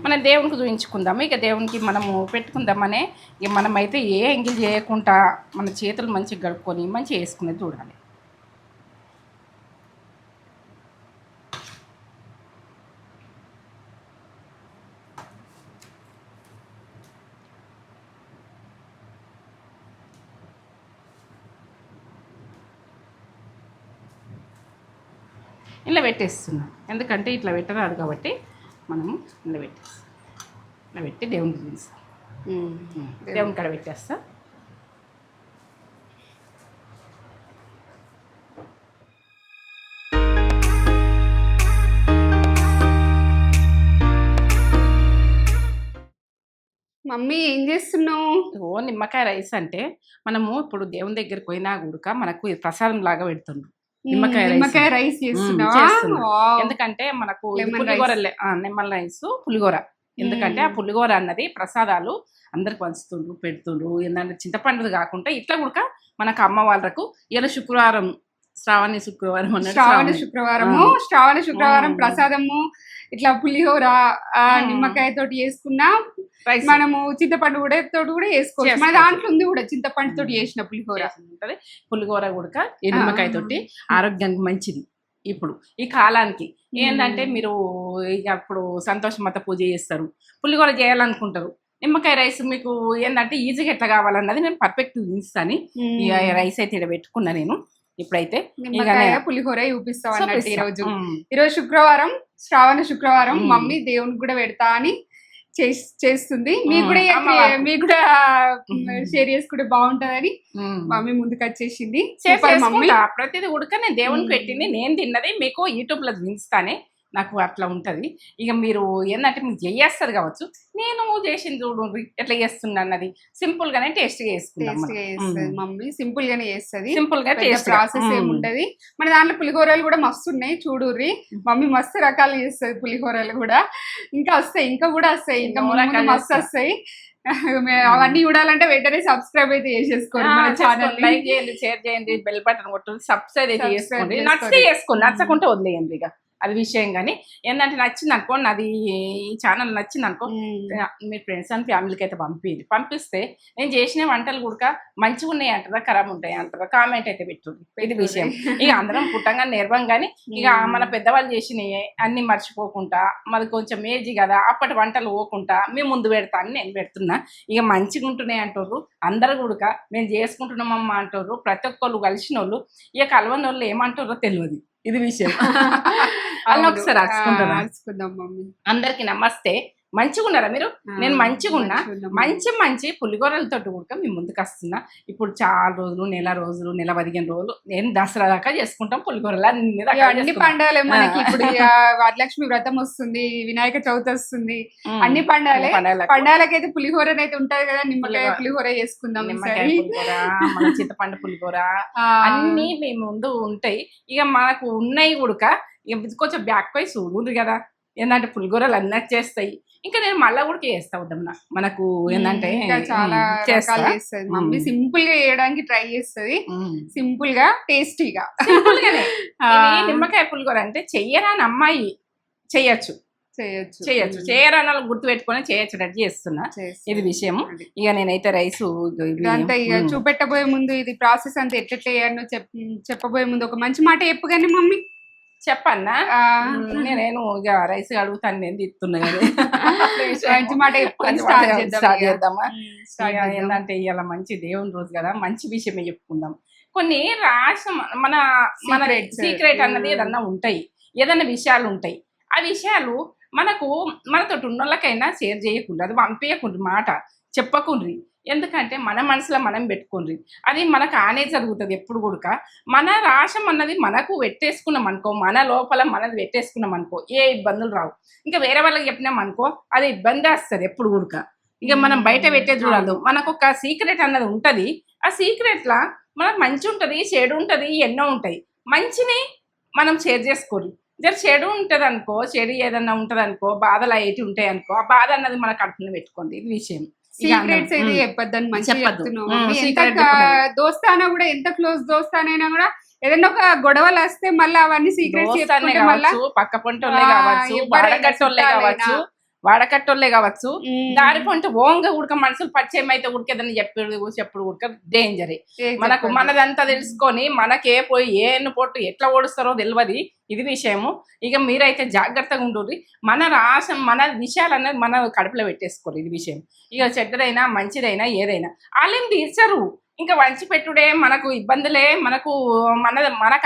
మన దేవునికి చూపించుకుందాము. ఇక దేవునికి మనము పెట్టుకుందామనే ఇక మనమైతే ఏ ఎంగిల్ చేయకుండా మన చేతులు మంచిగా గడుపుకొని మంచిగా వేసుకునేది చూడాలి. ఇలా పెట్టేస్తున్నాం, ఎందుకంటే ఇట్లా పెట్టరాదు కాబట్టి మనము ఇలా పెట్టేస్తాం. ఇలా పెట్టి దేవునికి చూపిస్తాం. దేవుని కాడ పెట్టేస్తా. మమ్మీ ఏం చేస్తున్నావు? నిమ్మకాయ రైస్ అంటే మనము ఇప్పుడు దేవుని దగ్గరికి పోయినా కూడా మనకు ప్రసాదం లాగా పెడుతున్నాం. నిమ్మకాయ రైస్ ఎందుకంటే మనకు పులిగోర, నిమ్మల రైస్ పులిగోర. ఎందుకంటే ఆ పులిగోర అన్నది ప్రసాదాలు అందరికి పంచుతుండ్రు, పెడుతుండ్రు. ఏంటంటే చింతపండుది కాకుండా ఇట్లా కూడా మనకు అమ్మ వాళ్ళకు ఇలా శుక్రవారం, శ్రావణ శుక్రవారం ప్రసాదము ఇట్లా పులిహోర నిమ్మకాయ తోటి వేసుకున్నా, మనము చింతపండు కూడా తోటి కూడా వేసుకోవచ్చు. మన దాంట్లో ఉంది కూడా చింతపండు తోటి చేసిన పులిహోర ఉంటది. పులిహోర కూడా ఈ నిమ్మకాయ తోటి ఆరోగ్యానికి మంచిది. ఇప్పుడు ఈ కాలానికి ఏంటంటే మీరు ఇక అప్పుడు సంతోషమత పూజ చేస్తారు, పులిహోర చేయాలనుకుంటారు. నిమ్మకాయ రైస్ మీకు ఏంటంటే ఈజీగా ఎట్లా కావాలన్నది నేను పర్ఫెక్ట్ చూపిస్తాను. ఈ రైస్ అయితే ఇక్కడ పెట్టుకున్నా నేను. ఇప్పుడైతే పులిహోర చూపిస్తాం అన్నట్టు. ఈరోజు శుక్రవారం, శ్రావణ శుక్రవారం. మమ్మీ దేవునికి కూడా పెడతా అని చేస్తుంది. మీకు కూడా షేర్ చేసుకుంటే బాగుంటదని మమ్మీ ముందుకు వచ్చేసింది. ప్రతిదీ ఉడక నేను దేవునికి పెట్టింది, నేను తిన్నది మీకు యూట్యూబ్ లో చూపిస్తానే. నాకు అట్లా ఉంటది. ఇక మీరు ఏంటంటే మీరు చేస్తారు కావచ్చు, నేను చేసింది చూడు ఎట్లా చేస్తున్నా అన్నది సింపుల్ గానే టేస్ట్గా చేసుకుంటాం. మమ్మీ సింపుల్ గానే చేస్తుంది, సింపుల్ గా టేస్ట్ ప్రాసెస్ ఏముంటది. మన దాంట్లో పులిహోరలు కూడా మస్తు ఉన్నాయి చూడుర్రి. మమ్మీ మస్తు రకాలు చేస్తుంది పులిహోరలు కూడా. ఇంకా వస్తాయి, ఇంకా కూడా వస్తాయి, ఇంకా మస్తు వస్తాయి. అవన్నీ చూడాలంటే వెంటనే సబ్స్క్రైబ్ అయితే చేసేసుకోండి. మన ఛానల్ లైక్ చేయండి, షేర్ చేయండి, బెల్ బటన్ కొట్టండి, సబ్స్క్రైబ్ అయితే చేసుకోండి. నచ్చితే చేసుకోండి, నచ్చకుంటే వదిలేయండి. ఇక అది విషయం. కానీ ఏంటంటే నచ్చింది అనుకో, నాది ఈ ఛానల్ నచ్చింది అనుకో, మీ ఫ్రెండ్స్ అండ్ ఫ్యామిలీకి అయితే పంపిస్తే నేను చేసిన వంటలు కూడా మంచిగా ఉన్నాయి అంటారా, ఖరాబ్ ఉంటాయి అంటారా, కామెంట్ అయితే పెట్టుంది. ఇది విషయం. ఇక అందరం పుట్టంగా నేర్వం. కానీ ఇక మన పెద్దవాళ్ళు చేసినవి అన్ని మర్చిపోకుండా, మరి కొంచెం ఏజ్ కదా అప్పటి వంటలు పోకుండా మేము ముందు పెడతా అని నేను పెడుతున్నా. ఇక మంచిగా ఉంటున్నాయి అంటారు అందరు కూడా, మేము చేసుకుంటున్నామమ్మా అంటారు ప్రతి ఒక్కళ్ళు. కలిసిన వాళ్ళు ఇక కలవని వాళ్ళు ఏమంటారో తెలియదు. ఇది విషయం. అలా ఒకసారి అరుచుకుందాం. అందరికి నమస్తే. మంచిగా ఉన్నారా మీరు? నేను మంచిగా ఉన్నా. మంచి పులిగోరలతో కూడా మేము ముందుకు వస్తున్నా. ఇప్పుడు చాలా రోజులు, నెల రోజులు, నెల 15 రోజులు నేను దసరా దాకా చేసుకుంటాం పులిగోరలు. అన్ని పండుగలే మనకి. ఇప్పుడు వరలక్ష్మి వ్రతం వస్తుంది, వినాయక చవితి వస్తుంది, అన్ని పండుగలే. పండుగలకైతే పులిహోర అయితే ఉంటది కదా, నిమ్మకాయ పులిహోర చేసుకుందాం. నిమ్మకాయ పులిహోర, మన చింతపండు పులిహోర అన్ని మేము ముందు ఉంటాయి. ఇక మనకు ఉన్నాయి కూడా. ఇక కొంచెం బ్యాక్ పై చూడు కదా, ఏంటంటే పులిగోరలు అన్నీ చేస్తాయి. ఇంకా నేను మళ్ళా కూడా చేస్తా వద్దాం. మనకు ఏంటంటే చాలా చేస్తుంది మమ్మీ. సింపుల్ గా చేయడానికి ట్రై చేస్తుంది, సింపుల్ గా టేస్టీగా. నిమ్మకాయ పులిగోర అంటే చెయ్యరాని అమ్మాయి చేయొచ్చు, చేయరాని వాళ్ళు గుర్తు పెట్టుకొని చేయొచ్చు చేస్తున్నా. ఇది విషయం. ఇక నేనైతే రైస్ అంతా ఇక చూపెట్టబోయే ముందు ఇది ప్రాసెస్ అంతా ఎట్లా చేయాలో చెప్పబోయే ముందు ఒక మంచి మాట చెప్పు. కానీ మమ్మీ చెప్పన్నా, నేను ఇక రైస్ అడుగుతాను, నేను తిస్తున్నా. మంచి మాట స్టార్ట్ చేద్దామా? ఏంటంటే ఇవాళ మంచి దేవుని రోజు కదా, మంచి విషయమే చెప్పుకుందాం. కొన్ని మన సీక్రెట్ అన్నది ఏదన్నా ఉంటాయి, ఏదన్నా విషయాలు ఉంటాయి. ఆ విషయాలు మనతో ఉన్నోళ్ళకైనా షేర్ చేయకుండా, అది పంపించకుండా, మాట చెప్పకుండ్రి. ఎందుకంటే మన మనసులో మనం పెట్టుకుండ్రి. అది మనకు ఆనే జరుగుతుంది ఎప్పుడు కూడా. మన రాశం అన్నది మనకు పెట్టేసుకున్నాం అనుకో, మన లోపల మనది పెట్టేసుకున్నాం అనుకో, ఏ ఇబ్బందులు రావు. ఇంకా వేరే వాళ్ళకి చెప్పినాం అనుకో, అది ఇబ్బంది వస్తుంది ఎప్పుడు కూడా. ఇక మనం బయట పెట్టే చూడదు. మనకు ఒక సీక్రెట్ అన్నది ఉంటుంది. ఆ సీక్రెట్లా మనకు మంచి ఉంటుంది, చెడు ఉంటుంది, ఎన్నో ఉంటాయి. మంచిని మనం షేర్ చేసుకోరు. జర చెడు ఉంటుంది అనుకో, చెడు ఏదన్నా ఉంటుంది అనుకో, బాధలు అయ్యేటి ఉంటాయి అనుకో, ఆ బాధ అన్నది మన కడుపుని పెట్టుకోండి. ఇది విషయం. సీక్రెట్స్ అయితే చెప్పొద్దని మంచిగా దోస్తానా కూడా, ఎంత క్లోజ్ దోస్తానైనా కూడా ఏదైనా ఒక గొడవలు వస్తే మళ్ళీ అవన్నీ సీక్రెట్స్ పక్క పొంటోళ్ళే కావచ్చు, కావచ్చు, వాడకట్టోళ్ళే కావచ్చు, దారి పొంటి ఓంగా ఉడక మనుషులు పరిచయం అయితే ఉడికేదని చెప్పుడు ఉడక డేంజరే. మనకు మనదంతా తెలుసుకొని మనకే పోయి ఏను పొట్టు ఎట్లా ఓడుస్తారో తెలియదు, ఇది విషయము. ఇక మీరైతే జాగ్రత్తగా ఉండుర్రి. మన రాసం మన విషయాలన్నది మన కడుపులో పెట్టేసుకోరు, ఇది విషయం. ఇక చెడ్డదైనా మంచిదైనా ఏదైనా వాళ్ళేం తీర్చరు, ఇంకా వంచి పెట్టుడే మనకు ఇబ్బందులే, మనకు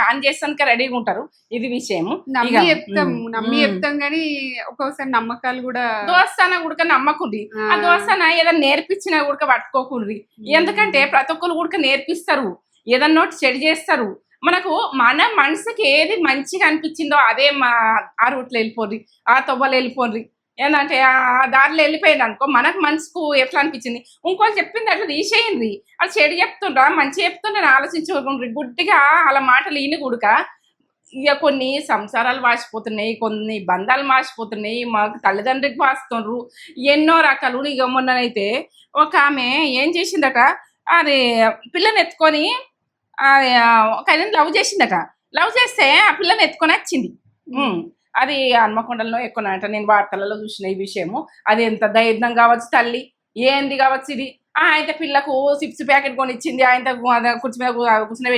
ఆన్ చేస్తానికి రెడీగా ఉంటారు, ఇది విషయము. నమ్మి చెప్తాం కానీ ఒక్కొక్కసారి నమ్మకాలు కూడా దోస్తాన ఉడక నమ్మకుండ్రి. ఆ దోస్తాన ఏదైనా నేర్పించినా ఉడక పట్టుకోకుండ్రి. ఎందుకంటే ప్రతి ఒక్కరు ఉడక నేర్పిస్తారు, ఏదన్నా చెడు చేస్తారు. మనకు మన మనసుకి ఏది మంచిగా అనిపించిందో అదే ఆ రూట్లో వెళ్ళిపోర్రి, ఆ తొవ్వలు వెళ్ళిపోర్రి. ఏంటంటే ఆ దారిలో వెళ్ళిపోయింది అనుకో, మనకు మనసుకు ఎట్లా అనిపించింది ఇంకోటి చెప్పింది అట్లా తీసేయండి. అది చెడు చెప్తుండ్రా మంచి చెప్తుండ్రా ఆలోచించుకుండ్రి. గుడ్డిగా అలా మాటలు ఈయన కూడక ఇక కొన్ని సంసారాలు వాసిపోతున్నాయి, కొన్ని బంధాలు మాసిపోతున్నాయి, మాకు తల్లిదండ్రికి వాస్తుండ్రు, ఎన్నో రకాలు. ఇక మొన్ననైతే ఒక ఆమె ఏం చేసిందట, అది పిల్లని ఎత్తుకొని ఒక ఆయన లవ్ చేసిందట. లవ్ చేస్తే ఆ పిల్లని ఎత్తుకొని వచ్చింది. అది హన్మకొండలో ఎక్కువనంట, నేను వార్తలలో చూసిన ఈ విషయము. అది ఎంత ధైర్యం కావచ్చు తల్లి, ఏంది కావచ్చు ఇది. అయితే పిల్లకు చిప్స్ ప్యాకెట్ కొని ఇచ్చింది, ఆయన కుర్చీ మీద కూర్చుని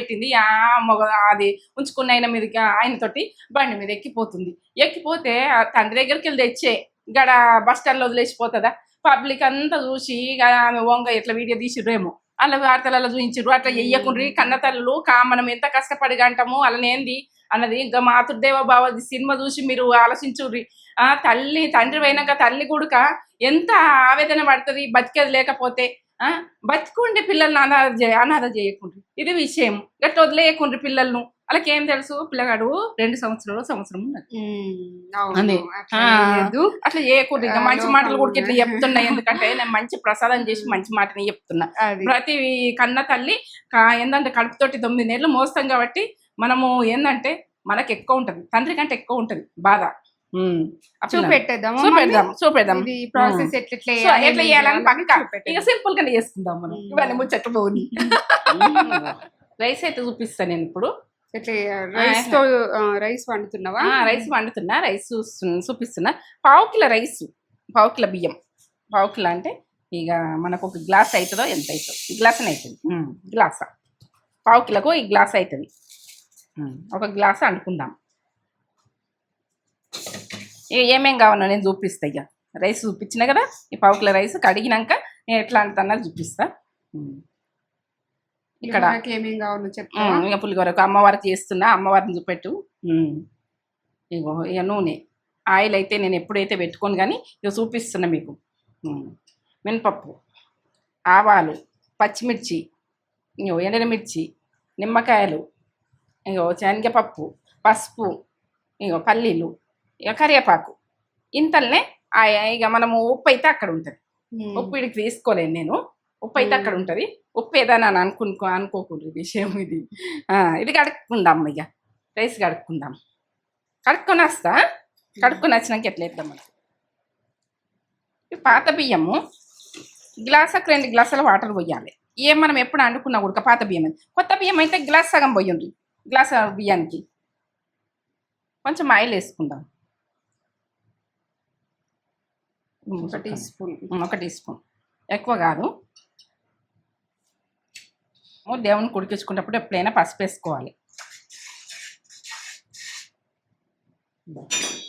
అది ఉంచుకున్న ఆయన మీదకి ఆయనతోటి బండి మీద ఎక్కిపోతే తండ్రి దగ్గరికి వెళ్ళి తెచ్చే గడ బస్ స్టాండ్లో వదిలేసిపోతుందా? పబ్లిక్ అంతా చూసి ఆమె వంగ ఎట్లా వీడియో తీసిర్రేమో, అలా వార్తలలో చూపించారు. అట్లా చెయ్యకుండ్రి, కన్న తల్లులు మనం ఎంత కష్టపడి గంటము అలానేంది అన్నది. ఇంకా మాతృదేవ భావ సినిమా చూసి మీరు ఆలోచించుర్రి. తల్లి తండ్రి పోయినాక తల్లి కొడుక ఎంత ఆవేదన పడుతుంది బతికేది లేకపోతే. బతికుండి పిల్లల్ని అనాథ చేయకుండ్రి, ఇది విషయం. గట్లా వదిలేయకుండ్రి పిల్లలను. వాళ్ళకేం తెలుసు, పిల్లగాడు 2 సంవత్సరం ఉన్నది, అట్లా చేయకూడదు. ఇంకా మంచి మాటలు కూడా ఇట్లా చెప్తున్నా, ఎందుకంటే నేను మంచి ప్రసాదం చేసి మంచి మాటని చెప్తున్నా. ప్రతి కన్న తల్లి ఏంటంటే కడుపుతోటి 9 నెలలు మోస్తాం కాబట్టి మనము ఏంటంటే మనకు ఎక్కువ ఉంటది, తండ్రి కంటే ఎక్కువ ఉంటది బాధ. చూపెడదాం ప్రాసెస్ ఎట్లా చేయాలని పక్క ఇక సింపుల్ గానే చేసుకుందాం మనం. ఇవన్నీ ముచ్చట్లు పోని రైస్ అయితే చూపిస్తాను నేను ఇప్పుడు. రైస్ వండుతున్నావా? రైస్ వండుతున్నా, రైస్ చూపిస్తున్నా. 1/2 కిలో రైస్, 1/2 కిలో బియ్యం. 1/2 కిలో అంటే ఇక మనకు ఒక గ్లాస్ అవుతుందో ఎంత అవుతుంది, ఈ గ్లాస్ అని అవుతుంది. గ్లాసా 1/2 కిలోకు ఈ గ్లాస్ అవుతుంది. ఒక గ్లాస్ వండుకుందాం. ఇక ఏమేం కావాలో నేను చూపిస్తా. ఇక రైస్ చూపించిన కదా, ఈ 1/2 కిలో రైస్ కడిగినాక నేను ఎట్లా అంటున్నది చూపిస్తా. ఇక్కడ ఏమేం కావాలో చెప్తా. ఇక పులిగోరకు అమ్మవారికి చేస్తున్నా, అమ్మవారిని చూపెట్టు. ఇక నూనె ఆయిల్ అయితే నేను ఎప్పుడైతే పెట్టుకోను కానీ ఇక చూపిస్తున్నా మీకు. మినపప్పు, ఆవాలు, పచ్చిమిర్చి, ఇంకో ఎండమిర్చి, నిమ్మకాయలు, ఇంకో శనగపప్పు, పసుపు, ఇంకో పల్లీలు, ఇక కరివేపాకు. ఇంతల్నే ఇక మనము ఉప్పు అయితే అక్కడ ఉంటుంది. ఉప్పు ఇడికి తీసుకోలేను నేను, ఉప్పు అయితే అక్కడ ఉంటుంది. ఉప్పు ఏదైనా అనుకోకూడదు విషయం ఇది. ఇది కడుక్కుందాం. ఇక రైస్ కడుక్కుందాం. కడుక్కొని వచ్చినాక ఎట్లా వేద్దాం మనం. పాత బియ్యము గ్లాసుకు 2 గ్లాసుల వాటర్ పోయాలి. మనం ఎప్పుడు వండుకున్నా కూడా పాత బియ్యం అయితే. కొత్త బియ్యం అయితే గ్లాస్ సగం పోయండి. గ్లాస్ బియ్యానికి కొంచెం ఆయిల్ వేసుకుందాం. 1 టీ స్పూన్, ఎక్కువ కాదు. దేవుని కుడికించుకున్నప్పుడు ఎప్పుడైనా పసుపు వేసుకోవాలి.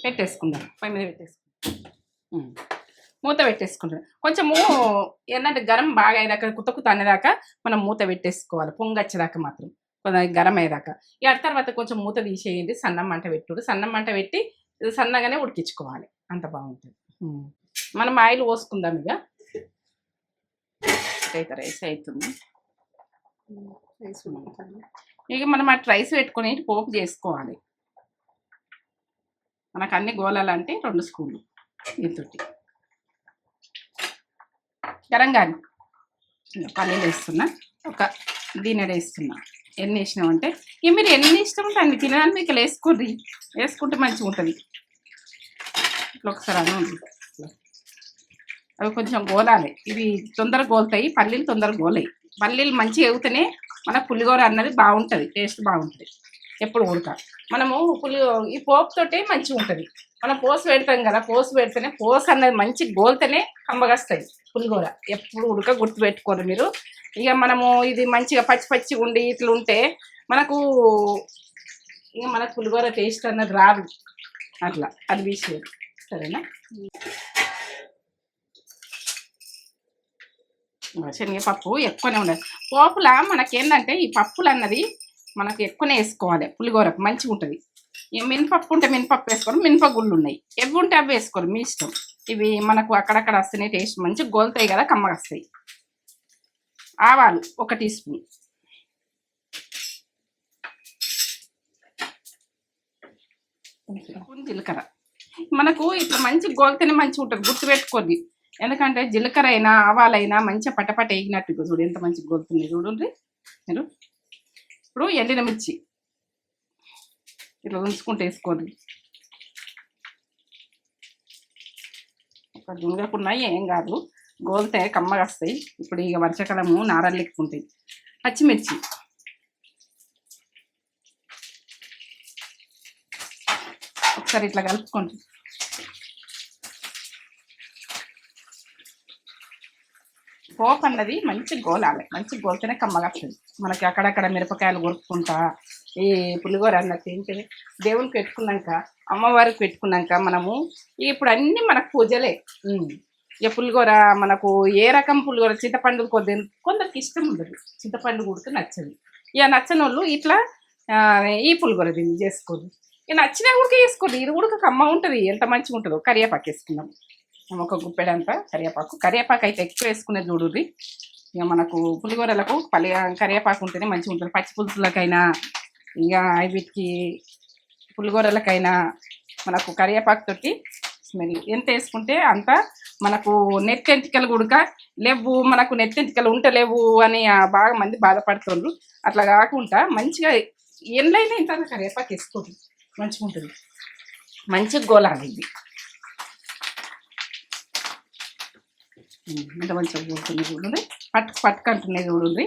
పెట్టేసుకుందాం, పొయ్యి మీద పెట్టేసుకుందాం. మూత పెట్టేసుకుంటాం. కొంచెము ఏంటంటే గరం బాగా అయ్యేదాకా, కుత్త అనేదాకా మనం మూత పెట్టేసుకోవాలి. పొంగచ్చేదాకా మాత్రం కొంచెం గరం అయ్యేదాకా. ఇక తర్వాత కొంచెం మూత తీసేయండి, సన్నం మంట పెట్టుడు. సన్నం మంట పెట్టి సన్నగానే ఉడికించుకోవాలి, అంత బాగుంటుంది. మనం ఆయిల్ పోసుకుందాం. ఇక రైస్ అవుతుంది. ఇక మనం అటు రైస్ పెట్టుకొని పోపు చేసుకోవాలి. మనకు అన్ని గోళాలంటే 2 స్పూన్లు ఇంతటి గరంగాని పల్లీలు వేస్తున్నా, ఒక గిన్నెడు వేస్తున్నా. ఎన్ని వేసినామంటే ఇక మీరు ఎన్ని ఇష్టం ఉంటే అన్ని తినడానికి మీకు వేసుకోండి, వేసుకుంటే మంచిగా ఉంటుంది. ఇట్లా ఒకసారి అన్నీ అవి కొంచెం గోలాలి. ఇవి తొందరగా గోలుతాయి, పల్లీలు తొందరగా గోలాయి. పల్లీలు మంచిగా ఎగుతూనే మన పులిగోర అన్నది బాగుంటుంది, టేస్ట్ బాగుంటుంది. ఎప్పుడు ఉడక మనము ఈ పోపుతోటే మంచిగా ఉంటుంది. మనం పోసు పెడతాం కదా, పోసు పెడితేనే పోసు అన్నది మంచి గోల్తేనే కమ్మగస్తాయి పులిహోర. ఎప్పుడు ఉడక గుర్తు పెట్టుకోరు మీరు. ఇక మనము ఇది మంచిగా పచ్చి పచ్చి ఉండి ఇట్లా ఉంటే మనకు ఇక మనకు పులిహోర టేస్ట్ అన్నది రాదు. అట్లా అది విషయం. సరేనా? శనగపప్పు ఎక్కువనే ఉండాలి పోపులా. మనకేంటంటే ఈ పప్పులు అన్నది మనకు ఎక్కువనే వేసుకోవాలి పులిహోరకు, మంచిగా ఉంటుంది. మినపప్పు ఉంటే మినపప్పు వేసుకోవాలి, మినపగుళ్ళు ఉన్నాయి, ఎవి ఉంటే అవి వేసుకోవాలి, మీ ఇష్టం. ఇవి మనకు అక్కడక్కడ వస్తేనే టేస్ట్ మంచిగా గోలుతాయి కదా, కమ్మగా వస్తాయి. ఆవాలు 1 టీ స్పూన్, జీలకర్ర. మనకు ఇట్లా మంచి గోలితేనే మంచిగా ఉంటుంది, గుర్తుపెట్టుకోండి. ఎందుకంటే జీలకర్ర అయినా ఆవాలైనా మంచిగా పటపట వేగినట్టు చూడు ఎంత మంచిగా గోలుతుంది చూడండి మీరు. ఇప్పుడు ఎండిన మిర్చి ఇట్లా ఉంచుకుంటూ వేసుకోండి. ఒక దుంగకున్నాయి ఏం కాదు, గోలితే కమ్మగా వస్తాయి. ఇప్పుడు ఇక వర్షాకాలము నారలు ఎక్కుంటాయి. పచ్చిమిర్చి ఒకసారి ఇట్లా కలుపుకోండి. పోపు అన్నది మంచి గోలాలి, మంచి గోలితేనే కమ్మగా వస్తుంది. మనకి అక్కడక్కడ మిరపకాయలు కొరుక్కుంటా ఈ పులిహోర అన్నది ఏంటంటే దేవునికి పెట్టుకున్నాక, అమ్మవారికి పెట్టుకున్నాక మనము ఇప్పుడు అన్నీ మనకు పూజలే. ఇక పులిహోర మనకు ఏ రకం పులిహోర, చింతపండు కొందరికి ఇష్టం ఉండదు, చింతపండు కూడా నచ్చదు. ఇక నచ్చని వాళ్ళు ఇట్లా ఈ పులిహోర దీన్ని చేసుకోదు. ఇక నచ్చినా ఉడక వేసుకోండి, ఇది ఉడక కమ్మ ఉంటుంది, ఎంత మంచిగా ఉంటుందో. కరివేపాకు వేసుకున్నాం, ఒక గుప్పెడంతా కరివేపాకు అయితే ఎక్కువ వేసుకునేది చూడుర్రి. ఇక మనకు పులిహోరలకు కరివేపాకు ఉంటేనే మంచిగా ఉంటుంది. పచ్చి పులుసులకైనా ఇక వీటికి పులిహోరలకైనా మనకు కరివేపాకు తోటి స్మెల్ ఎంత వేసుకుంటే అంత మనకు నెత్తెంటికలు గుడక లేవు, మనకు నెత్తెంటికలు ఉంటలేవు అని బాగా మంది బాధపడుతుండ్రు. అట్లా కాకుండా మంచిగా ఎండ్లైనా ఇంత కరివేపాకు వేసుకోండి, మంచిగా ఉంటుంది. మంచిగా గోలాలి ఇది, ఇంత మంచిగా గోలుతుంది చూడండి, పట్టుకంటున్నాయి చూడండి.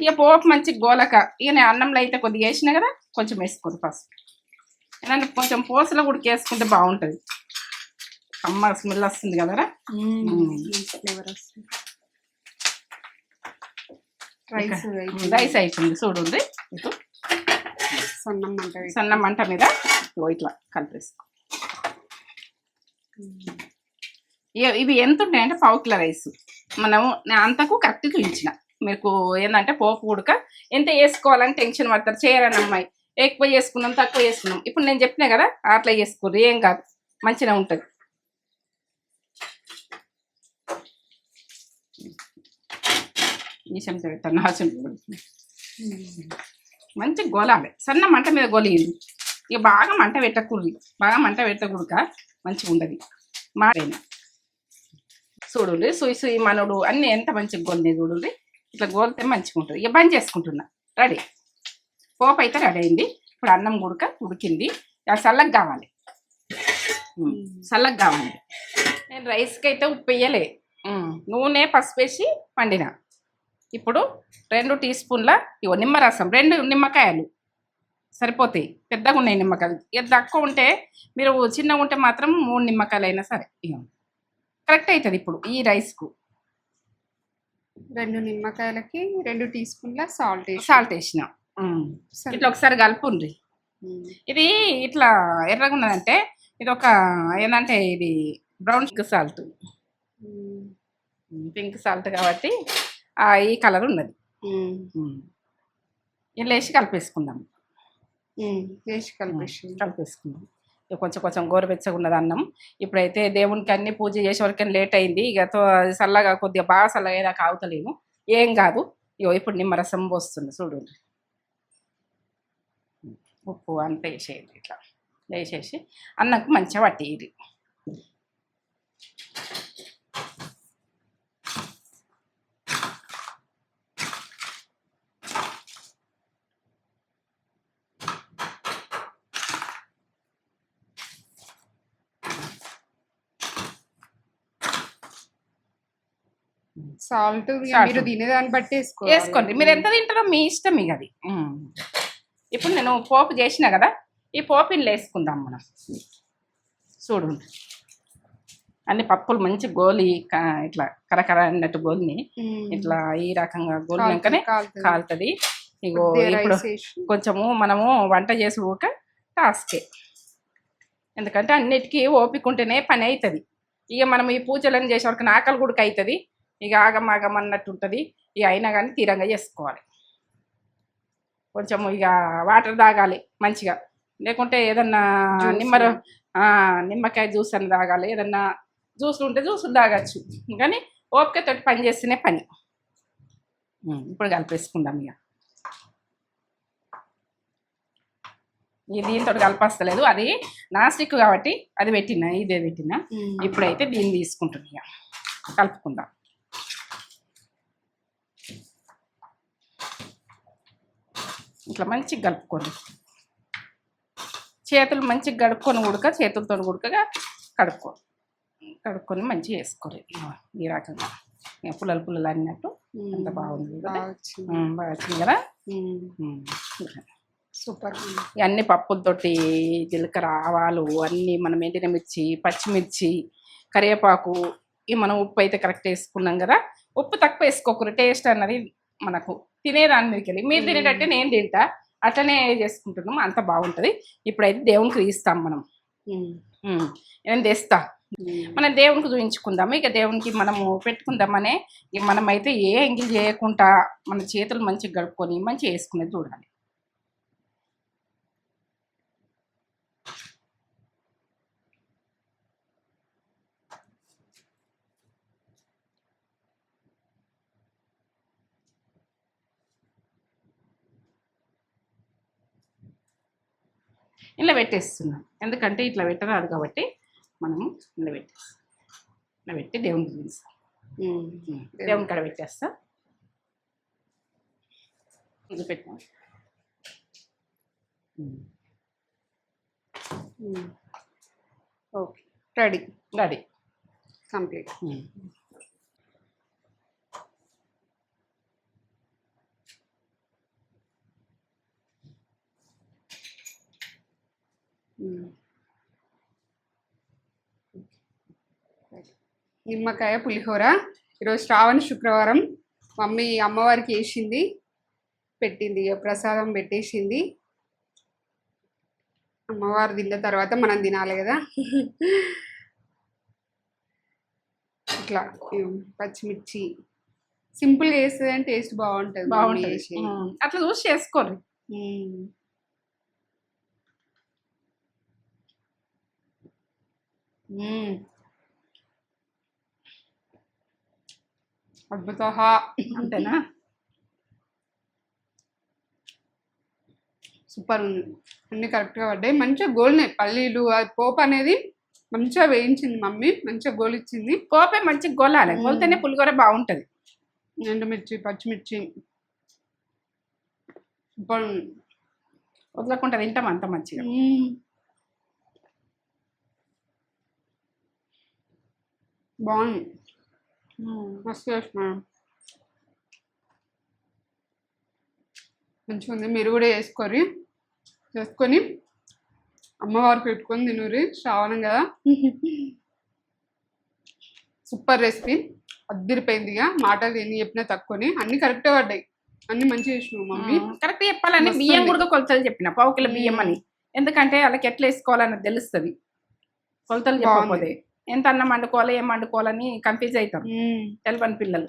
ఇక పోపు మంచి గోలక ఇక నేను అన్నంలో అయితే కొద్దిగా వేసినా కదా, కొంచెం వేసుకోండి ఫస్ట్. ఏదన్నా కొంచెం పోసలో కూడా వేసుకుంటే బాగుంటుంది, అమ్మ స్మెల్ వస్తుంది కదరా. రైస్ అయిపోయింది చూడండి. ఇటు సన్న మంట మీద ఇట్లా కలిపేసుకో. ఇవి ఎంత ఉంటాయంటే 1/4 కిలో రైస్. మనము అంతకు కరెక్ట్ చూపించిన మీకు. ఏంటంటే పోపు ఉడక ఎంత వేసుకోవాలని టెన్షన్ పడతారు, చేయరని అమ్మాయి ఎక్కువ చేసుకున్నాం తక్కువ చేసుకున్నాం. ఇప్పుడు నేను చెప్పినా కదా అట్లా చేసుకోరు, ఏం కాదు, మంచిగా ఉంటుంది. ఈ చెంచా పెడతాను, ఆ చెంచా పెడతాను. మంచిగా గోలాలి, సన్న మంట మీద గోలింది. ఇక బాగా మంట పెట్టకూడదు, బాగా మంట పెట్టకూడక మంచిగా ఉండదు. మాడైనా చూడండి, సుయి మనోడు అన్నీ ఎంత మంచిగా గోలినాయి చూడండి. ఇట్లా గోలితే మంచిగా ఉంటుంది. ఇక బంద్ చేసుకుంటున్నా. రెడీ, పోపు అయితే రెడీ అయింది. ఇప్పుడు అన్నం ఉడికింది. చల్లగా కావాలి, చల్లగా కావాలి. నేను రైస్కి అయితే ఉప్పు వేయలే, నూనె పసుపు వేసి వండిన. ఇప్పుడు 2 టీ స్పూన్ల నిమ్మరసం, 2 నిమ్మకాయలు సరిపోతాయి. పెద్దగా ఉన్నాయి నిమ్మకాయలు. ఇక తక్కువ ఉంటే మీరు చిన్నగా ఉంటే మాత్రం 3 నిమ్మకాయలు అయినా సరే ఇక కరెక్ట్ అవుతుంది. ఇప్పుడు ఈ రైస్కు 2 నిమ్మకాయలకి 2 టీ స్పూన్ల సాల్ట్ వేసిన. ఇట్లా ఒకసారి కలుపుండ్రి. ఇది ఇట్లా ఎర్రగా ఉన్నదంటే ఇది ఒక ఏంటంటే ఇది బ్రౌన్ సాల్ట్, పింక్ సాల్ట్ కాబట్టి ఈ కలర్ ఉన్నది. ఇలా వేసి కలిపేసుకుందాం. కలిపేసుకుందాం. కొంచెం గోరువెచ్చగా ఉన్నది అన్నం. ఇప్పుడైతే దేవునికి అన్ని పూజ చేసే వరకు లేట్ అయింది. ఇక చల్లగా కొద్దిగా బాగా చల్లగా అయ్యేదాకా ఆగుతలేము, ఏం కాదు. ఇప్పుడు నిమ్మరసం పోస్తుంది చూడండి. ఉప్పు అంతా వేసేయండి, ఇట్లా వేసేసి అన్నంకు మంచిగా పట్టేది. సాల్ట్ మీరు తినేదాన్ని బట్టి వేసుకోండి. మీరు ఎంత తింటారో మీ ఇష్టం ఇక అది. ఇప్పుడు నేను పోపు చేసిన కదా, ఈ పోపిన్లు వేసుకుందాం మనం. చూడు అన్ని పప్పులు మంచి గోలి ఇట్లా కరకర అన్నట్టు గోలిని ఇట్లా ఈ రకంగా గోలినాకనే కాలుతుంది. ఇగో ఇప్పుడు కొంచెము మనము వంట చేసి ఊక టాస్కే, ఎందుకంటే అన్నిటికీ ఓపిక ఉంటేనే పని అవుతుంది. ఇక మనం ఈ పూజలను చేసే వరకు ఆకలి కూడా అవుతుంది, ఇక ఆగమాగం అన్నట్టు ఉంటుంది. ఇక అయినా కానీ తీరంగా చేసుకోవాలి. కొంచెము ఇక వాటర్ తాగాలి మంచిగా, లేకుంటే ఏదన్నా నిమ్మకాయ జ్యూస్ అని తాగాలి. ఏదన్నా జ్యూసులు ఉంటే జ్యూసులు తాగచ్చు, కానీ ఓపికతోటి పని చేస్తేనే పని. ఇప్పుడు కలిపేసుకుందాం. ఇక దీంతో కలిపస్తలేదు, అది నాస్టిక్ కాబట్టి అది పెట్టినా, ఇదే పెట్టినా. ఇప్పుడైతే దీన్ని తీసుకుంటున్నా, ఇక కలుపుకుందాం. ఇట్లా మంచిగా కలుపుకోండి. చేతులు మంచిగా కడుక్కొని ఉడక, చేతులతో ఉడకగా కడుక్కొని మంచిగా వేసుకోవాలి. ఈ రకంగా పుల్లలు పుల్లలు అన్నట్టు అంత బాగుంది బాగా వచ్చింది కదా. సూపర్. అన్ని పప్పులతోటి జీలకర్ర ఆవాలు అన్నీ మనం ఎండిన మిర్చి, పచ్చిమిర్చి, కరివేపాకు, ఇవి మనం ఉప్పు అయితే కరెక్ట్ వేసుకున్నాం కదా. ఉప్పు తక్కువ వేసుకోకూడదు, టేస్ట్ అన్నది మనకు తినేదాని మీదకి వెళ్ళి మీరు తినేటట్టే నేను తింటా, అట్లనే చేసుకుంటున్నాం, అంత బాగుంటుంది. ఇప్పుడైతే దేవునికి తీస్తాం మనం. నేను తెస్తా, మనం దేవునికి చూపించుకుందాము. ఇక దేవునికి మనము పెట్టుకుందామనే మనమైతే ఏ ఎంగిల్ చేయకుండా మన చేతులు మంచిగా గడుపుకొని మంచిగా వేసుకునేది చూడాలి. ఇలా పెట్టేస్తున్నాం, ఎందుకంటే ఇట్లా పెట్టరాదు కాబట్టి మనము ఇలా పెట్టేస్తాం. ఇలా పెట్టి దేవునికి చూపిస్తాం. దేవుని కాడ పెట్టేస్తా. ఇది పెట్టాం. Okay, ready ready complete. నిమ్మకాయ పులిహోర ఈరోజు శ్రావణ శుక్రవారం మమ్మీ అమ్మవారికి వేసింది, పెట్టింది, ప్రసాదం పెట్టేసింది. అమ్మవారు తిన్న తర్వాత మనం తినాలి కదా. ఇట్లా పచ్చిమిర్చి సింపుల్గా వేస్తుంది అని టేస్ట్ బాగుంటుంది. అట్లా చూసి చేసుకోరు. అద్భుత. అంతేనా? సూపర్ ఉంది, అన్ని కరెక్ట్గా పడ్డాయి. మంచిగా గోల్నాయి పల్లీలు, పోపు అనేది మంచిగా వేయించింది మమ్మీ, మంచిగా గోలిచ్చింది. పోపే మంచిగా గోలాలి, గోలితేనే పులిహోర బాగుంటుంది. ఎండుమిర్చి, పచ్చిమిర్చి సూపర్ ఉంది, వదలకుండా తింటాం అంత మంచిగా. బాగుంది, మస్తు చేస్తున్నాను, మంచిగా ఉంది. మీరు కూడా చేసుకొని అమ్మవారికి పెట్టుకొని తినూరి, శ్రావణం కదా. సూపర్ రెసిపీ, అద్దరిపోయింది. ఇక మాటలు ఎన్ని చెప్పినా తక్కువని, అన్ని కరెక్ట్గా పడ్డాయి, అన్ని మంచిగా చేసినావు మమ్మీ. కరెక్ట్ చెప్పాలని బియ్యం కూడా కొలతలు చెప్పిన, పావు కిలో బియ్యం అని, ఎందుకంటే వాళ్ళకి ఎట్లా వేసుకోవాలన్నది తెలుస్తుంది. కొలతలు చెప్పకపోతే ఎంత అన్నం వండుకోవాలి, ఏం వండుకోవాలని కన్ఫ్యూజ్ అవుతారు తెలియని పిల్లలు.